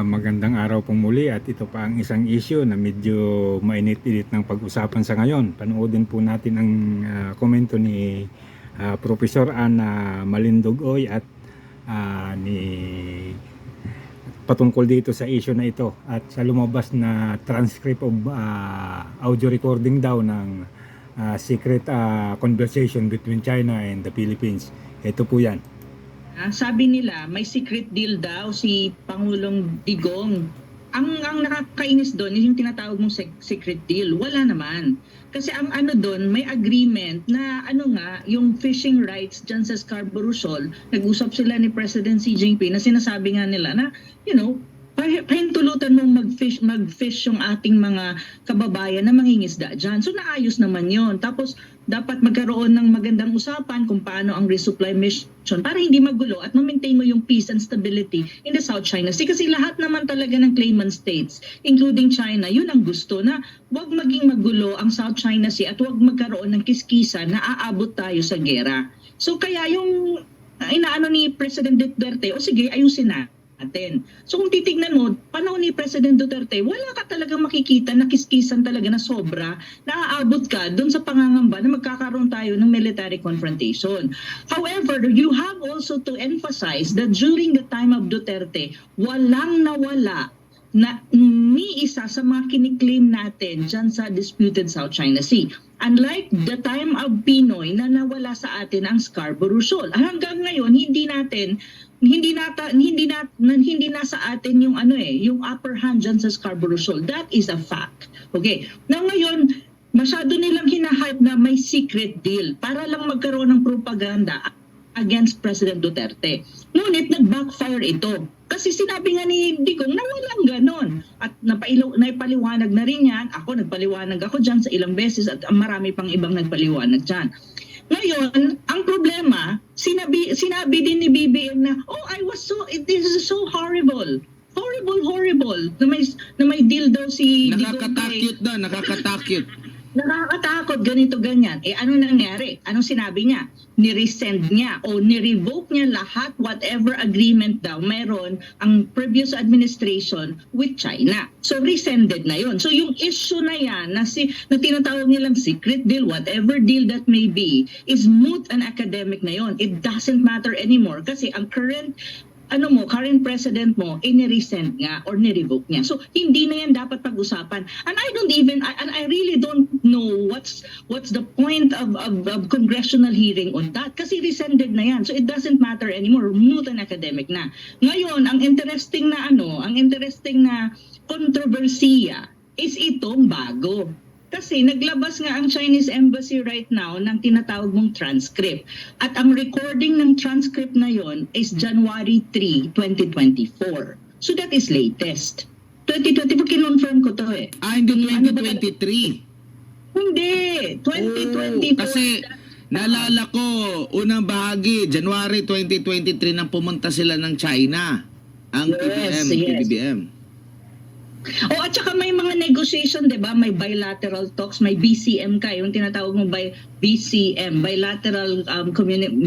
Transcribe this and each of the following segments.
Magandang araw pong muli at ito pa ang isang issue na medyo mainit-init ng pag-usapan sa ngayon. Panoodin po natin ang komento ni Professor Ana Malindogoy at ni patungkol dito sa issue na ito at sa lumabas na transcript of audio recording daw ng secret conversation between China and the Philippines. Ito po yan. Sabi nila, may secret deal daw si Pangulong Digong. Ang nakakainis doon is yung tinatawag mong secret deal. Wala naman. Kasi ang ano doon, may agreement na yung fishing rights dyan sa Scarborough Shoal. Nag-usap sila ni President Xi Jinping na sinasabi nga nila na, pahintulutan mong mag-fish yung ating mga kababayan na mangingisda dyan. So naayos naman yon. Tapos dapat magkaroon ng magandang usapan kung paano ang resupply mission para hindi magulo at ma-maintain mo yung peace and stability in the South China Sea. Kasi lahat naman talaga ng claimant states, including China, yun ang gusto na wag maging magulo ang South China Sea at wag magkaroon ng kiskisan na aabot tayo sa gera. So kaya yung inaano ni President Duterte, o sige, ayusin natin. So kung titignan mo, panahon ni President Duterte, wala ka talagang makikita na kiskisan talaga na sobra, na aabot ka doon sa pangangamba na magkakaroon tayo ng military confrontation. However, you have also to emphasize that during the time of Duterte, walang nawala na ni isa sa mga kiniklaim natin dyan sa disputed South China Sea. Unlike the time of Pinoy na nawala sa atin ang Scarborough Shoal. Hanggang ngayon, hindi nasa atin yung yung upper hand dyan sa Scarborough Shoal. That is a fact. Okay. Na ngayon, masyado nilang hinahype na may secret deal para lang magkaroon ng propaganda against President Duterte. Ngunit nag-backfire ito. Kasi sinabi nga ni Digong na walang ganon. At naipaliwanag na rin yan. Nagpaliwanag ako dyan sa ilang beses at marami pang ibang nagpaliwanag dyan. Ngayon, ang problema, sinabi din ni BBM na, this is so horrible. Horrible. Na may deal daw si Nakakatakot na, nakakatakot. Nakakatakot, ganito, ganyan. Ano nangyari? Anong sinabi niya? Ni-resend niya o ni-revoke niya lahat, whatever agreement daw meron ang previous administration with China. So, resended na yon. So, yung issue na yan, na tinatawag nilang secret deal, whatever deal that may be, is moot and academic na yon. It doesn't matter anymore kasi ang current president mo, ni-resend nga or ni-revoke niya. So, hindi na yan dapat pag-usapan. And I really don't know what's the point of congressional hearing on that. Kasi resended na yan. So, it doesn't matter anymore. Moot and academic na. Ngayon, ang interesting na kontrobersiya is itong bago. Kasi naglabas nga ang Chinese Embassy right now ng tinatawag mong transcript. At ang recording ng transcript na yon is January 3, 2024. So that is latest. 2024, kinonfirm ko to eh. Hindi 2023. Hindi, 2024. Kasi naalala ko, unang bahagi, January 2023 nang pumunta sila ng China. Ang PBBM. At saka may mga negotiation, 'di ba? May bilateral talks, may BCM yung tinatawag mo BCM, bilateral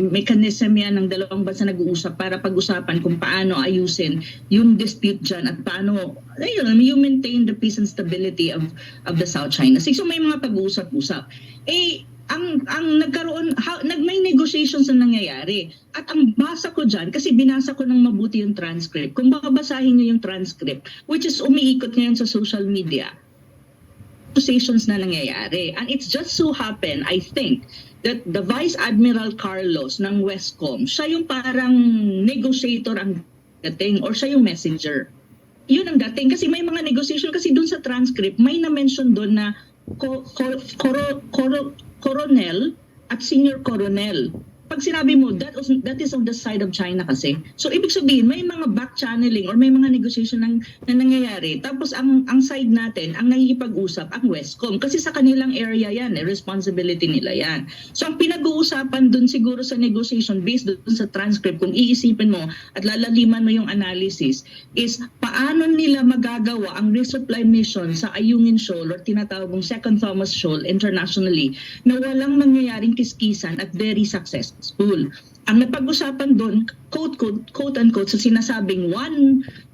mechanism yan ng dalawang bansa nag-uusap para pag-usapan kung paano ayusin yung dispute dyan at paano you maintain the peace and stability of the South China Sea. So may mga pag-uusap-usap. Ang may negotiations na nangyayari. At ang basa ko dyan, kasi binasa ko ng mabuti yung transcript, kung babasahin niyo yung transcript, which is umiikot ngayon sa social media, negotiations na nangyayari. And it's just so happen, I think, that the Vice Admiral Carlos ng Westcom, siya yung parang negotiator ang dating or siya yung messenger. Yun ang dating. Kasi may mga negotiation, kasi dun sa transcript, may na-mention dun na Coronel at Senior Coronel. Pag sinabi mo, that is on the side of China kasi. So, ibig sabihin, may mga back-channeling or may mga negotiation na nangyayari. Tapos, ang side natin, ang nakikipag-usap, ang Westcom. Kasi sa kanilang area yan, responsibility nila yan. So, ang pinag-uusapan dun siguro sa negotiation, based dun sa transcript, kung iisipin mo at lalaliman mo yung analysis, is paano nila magagawa ang resupply mission sa Ayungin Shoal or tinatawag mong Second Thomas Shoal internationally na walang mangyayaring kiskisan at very successful. Ang napag-usapan doon, quote-unquote, sa sinasabing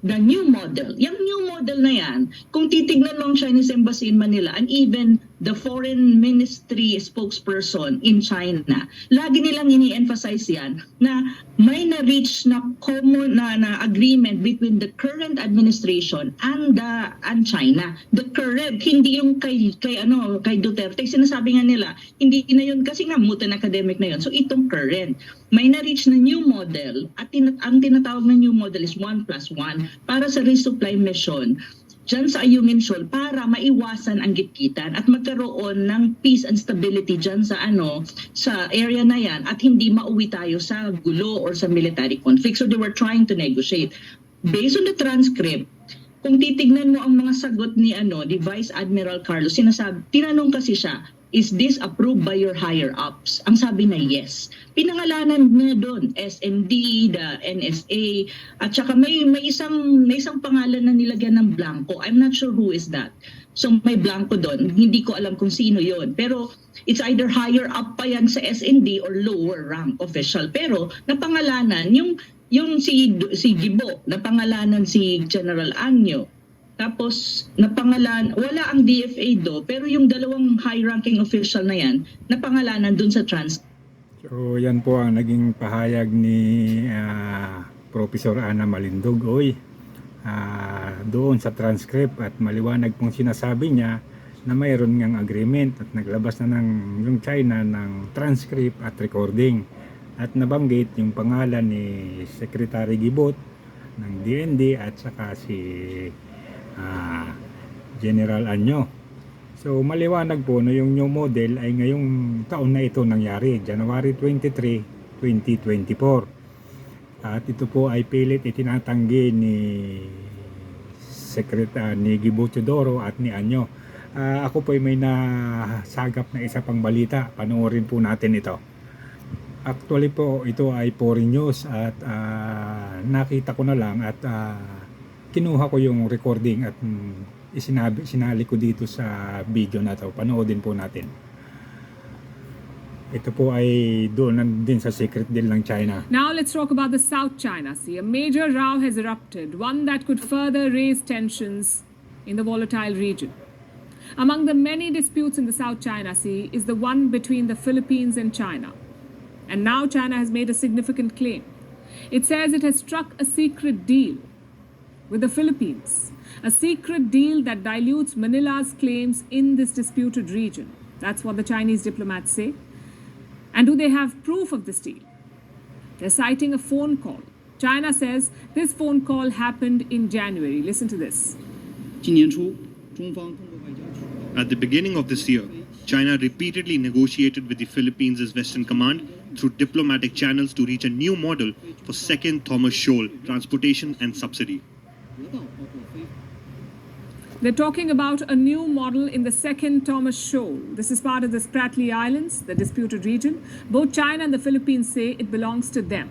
the new model. Yung new model na yan, kung titignan mo ang Chinese Embassy in Manila and even the foreign ministry spokesperson in China, lagi nilang ini-emphasize yan na may na-reach na common na agreement between the current administration and China. The current, hindi yung kay Duterte, sinasabi nga nila, hindi na yun kasi nga mutan academic na yun. So itong current, may na-reach na new model at ang tinatawag na new model is 1+1 para sa resupply mission dyan sa Ayungin Shoal para maiwasan ang gitgitan at magkaroon ng peace and stability dyan sa sa area na yan at hindi mauwi tayo sa gulo or sa military conflict. So they were trying to negotiate. Based on the transcript, kung titignan mo ang mga sagot ni Vice Admiral Carlos, tinanong kasi siya, is this approved by your higher ups? Ang sabi na yes. Pinangalanan niya doon, SMD, the NSA, at saka may isang pangalan na nilagyan ng blanco. I'm not sure who is that. So may blanco doon. Hindi ko alam kung sino yon. Pero it's either higher up pa yan sa SND or lower rank official. Pero napangalanan yung si Gibo, napangalanan si General Anyo. Tapos, wala ang DFA pero yung dalawang high-ranking official na yan, napangalanan dun sa trans. So yan po ang naging pahayag ni Professor Ana Malindogoy doon sa transcript at maliwanag pong sinasabi niya na mayroon ngang agreement at naglabas na yung China ng transcript at recording at nabanggit yung pangalan ni Secretary Gibot ng DND at saka si General Anyo. So maliwanag po na yung new model ay ngayong taon na ito nangyari, January 23, 2024. At ito po ay pilit itinatanggi ni ni Gibo Teodoro at ni Anyo. Ako po ay may nasagap na isa pang balita, panoorin po natin ito. Actually po ito ay foreign news at nakita ko na lang at kinuha ko yung recording at sinali ko dito sa video na to. Panoodin po natin. Ito po ay doon din sa secret deal ng China. Now let's talk about the South China Sea. A major row has erupted, one that could further raise tensions in the volatile region. Among the many disputes in the South China Sea is the one between the Philippines and China. And now China has made a significant claim. It says it has struck a secret deal with the Philippines, a secret deal that dilutes Manila's claims in this disputed region. That's what the Chinese diplomats say. And do they have proof of this deal? They're citing a phone call. China says this phone call happened in January. Listen to this. At the beginning of this year, China repeatedly negotiated with the Philippines' Western Command through diplomatic channels to reach a new model for Second Thomas Shoal transportation and subsidy. They're talking about a new model in the Second Thomas Shoal. This is part of the Spratly Islands, the disputed region. Both China and the Philippines say it belongs to them.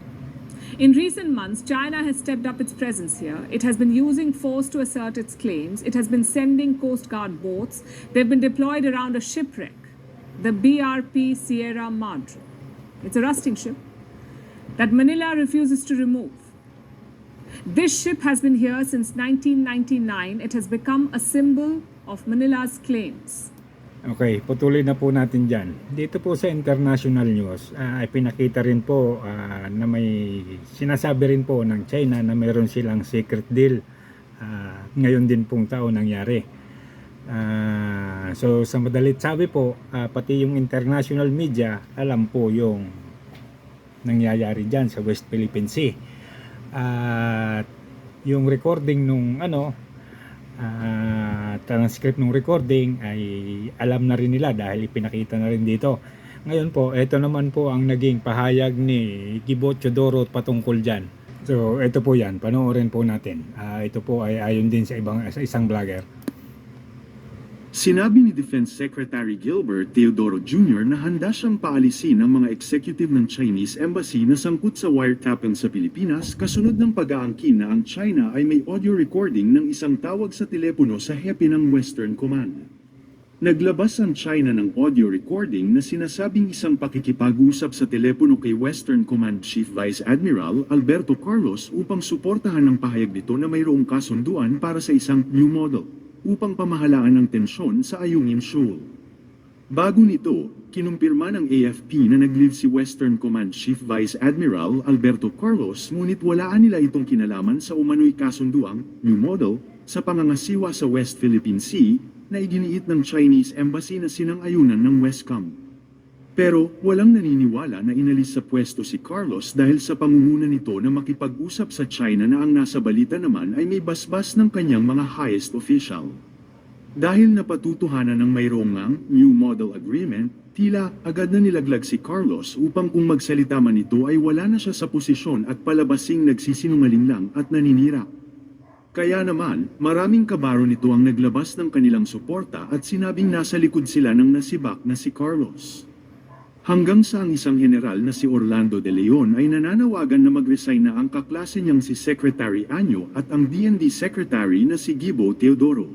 In recent months, China has stepped up its presence here. It has been using force to assert its claims. It has been sending Coast Guard boats. They've been deployed around a shipwreck, the BRP Sierra Madre. It's a rusting ship that Manila refuses to remove. This ship has been here since 1999. It has become a symbol of Manila's claims. Okay, patuloy na po natin dyan. Dito po sa international news, ay pinakita rin po na may sinasabi rin po ng China na mayroon silang secret deal ngayon din pong taon nangyari. So sa madalit sabi po, pati yung international media alam po yung nangyayari dyan sa West Philippine Sea. At yung recording nung transcript ng recording ay alam na rin nila dahil ipinakita na rin dito. Ngayon po, ito naman po ang naging pahayag ni Gibo Teodoro patungkol dyan. So ito po yan, panoorin po natin. Ito po ay ayon din sa isang vlogger. Sinabi ni Defense Secretary Gilbert Teodoro Jr. na handa siyang paalisin ang mga executive ng Chinese Embassy na sangkot sa wiretapping sa Pilipinas kasunod ng pag-aangkin na ang China ay may audio recording ng isang tawag sa telepono sa hepe ng Western Command. Naglabas ang China ng audio recording na sinasabing isang pakikipag-usap sa telepono kay Western Command Chief Vice Admiral Alberto Carlos upang suportahan ang pahayag nito na mayroong kasunduan para sa isang new model upang pamahalaan ang tensyon sa Ayungin Shoal. Bago nito, kinumpirma ng AFP na nag-leave si Western Command Chief Vice Admiral Alberto Carlos, ngunit walaan nila itong kinalaman sa umano'y kasunduang new model sa pangangasiwa sa West Philippine Sea na iginiit ng Chinese Embassy na sinang-ayunan ng Westcom. Pero walang naniniwala na inalis sa pwesto si Carlos dahil sa pangunguna nito na makipag-usap sa China na ang nasa balita naman ay may basbas ng kanyang mga highest official. Dahil napatutuhanan ng mayroong ngang New Model Agreement, tila agad na nilaglag si Carlos upang kung magsalita man ito ay wala na siya sa posisyon at palabasing nagsisinungaling lang at naninira. Kaya naman, maraming kabaro nito ang naglabas ng kanilang suporta at sinabing nasa likod sila ng nasibak na si Carlos. Hanggang sa ang isang general na si Orlando de Leon ay nananawagan na mag-resign na ang kaklase niyang si Secretary Anyo at ang DND Secretary na si Gibo Teodoro.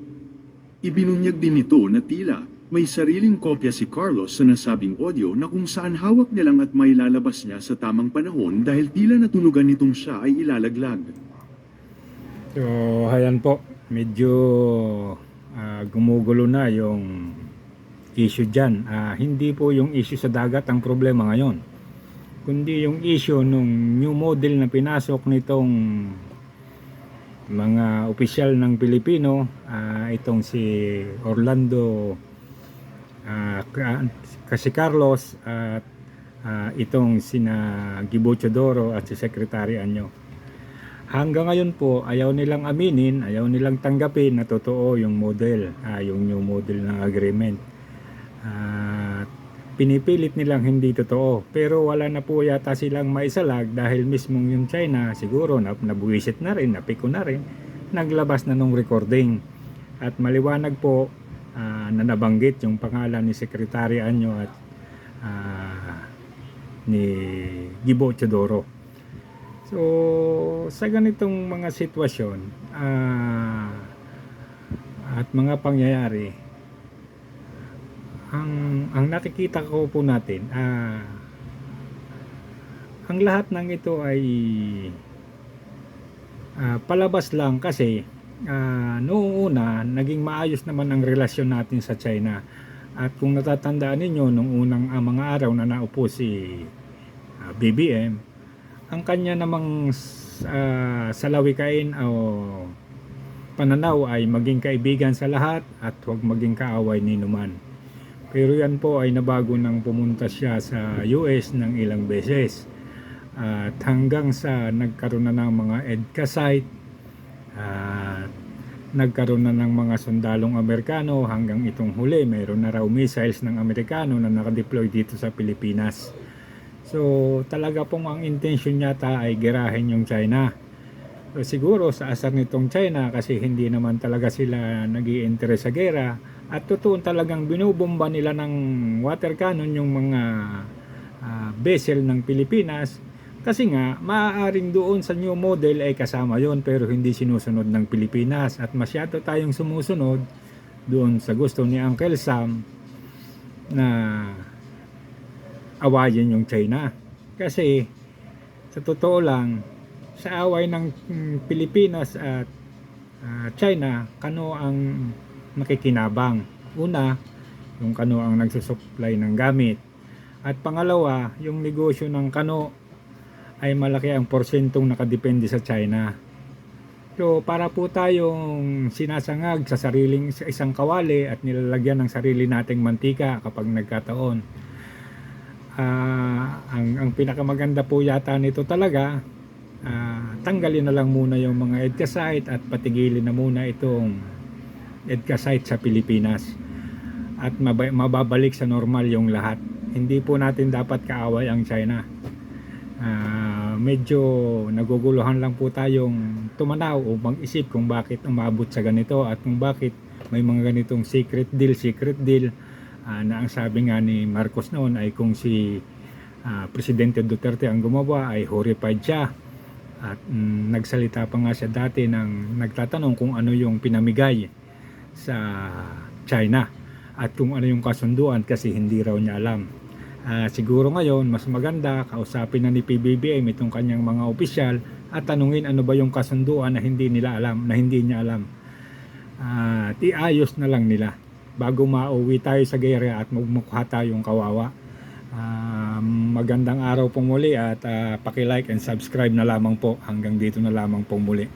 Ibinunyag din nito na tila may sariling kopya si Carlos sa nasabing audio na kung saan hawak niya lang at may lalabas niya sa tamang panahon dahil tila natunugan nitong siya ay ilalaglag. So, ayan po, medyo gumugulo na yung issue dyan. Hindi po yung issue sa dagat ang problema ngayon, kundi yung issue nung new model na pinasok nitong mga opisyal ng Pilipino, itong si Orlando kasi Carlos at itong sina Gibo Teodoro at si Secretary Anyo. Hanggang ngayon po, ayaw nilang aminin, ayaw nilang tanggapin na totoo yung model, yung new model ng agreement. Pinipilit nilang hindi totoo, pero wala na po yata silang maisalag dahil mismong yung China siguro nabuwisit na rin, napiko na rin, naglabas na nung recording. At maliwanag po na nabanggit yung pangalan ni Secretary Anyo at ni Gibo Teodoro. So, sa ganitong mga sitwasyon at mga pangyayari, ang nakikita ko po natin, ang lahat ng ito ay palabas lang kasi noong una, naging maayos naman ang relasyon natin sa China. At kung natatandaan ninyo, nung unang mga araw na naupo si BBM, ang kanya namang salawikain o pananaw ay maging kaibigan sa lahat at huwag maging kaaway ni numan. Pero yan po ay nabago nang pumunta siya sa US ng ilang beses. At hanggang sa nagkaroon na ng mga EDCA site, nagkaroon na ng mga sundalong Amerikano, hanggang itong huli mayroon na raw missiles ng Amerikano na nakadeploy dito sa Pilipinas. So talaga pong ang intention yata ay girahin yung China. So, siguro sa asar nitong China kasi hindi naman talaga sila nag-i-interest sa gera at totoo talagang binubomba nila ng water cannon yung mga vessel ng Pilipinas kasi nga maaaring doon sa new model ay kasama yon pero hindi sinusunod ng Pilipinas at masyado tayong sumusunod doon sa gusto ni Uncle Sam na awayin yung China. Kasi sa totoo lang, sa away ng Pilipinas at China, kano ang makikinabang? Una, yung kano ang nagsusupply ng gamit. At pangalawa, yung negosyo ng kano ay malaki ang porsyentong nakadepende sa China. So para po tayong sinasangag sa isang kawali at nilalagyan ng sarili nating mantika kapag nagkataon. Ang pinakamaganda po yata nito talaga, tanggalin na lang muna yung mga EDCA site at patigilin na muna itong EDCA site sa Pilipinas at mababalik sa normal yung lahat. Hindi po natin dapat kaaway ang China. Medyo naguguluhan lang po tayong tumanaw o mag-isip kung bakit umabot sa ganito at kung bakit may mga ganitong secret deal na ang sabi nga ni Marcos noon ay kung si Presidente Duterte ang gumawa ay horrified siya at nagsalita pa nga siya dati nang nagtatanong kung ano yung pinamigay sa China at kung ano yung kasunduan kasi hindi raw niya alam. Siguro ngayon mas maganda kausapin na ni PBBM itong kanyang mga opisyal at tanungin ano ba yung kasunduan na hindi nila alam, na hindi niya alam. Iayos na lang nila bago mauwi tayo sa gera at magmukha tayong kawawa. Magandang araw po muli at paki-like and subscribe na lamang po. Hanggang dito na lamang po muli.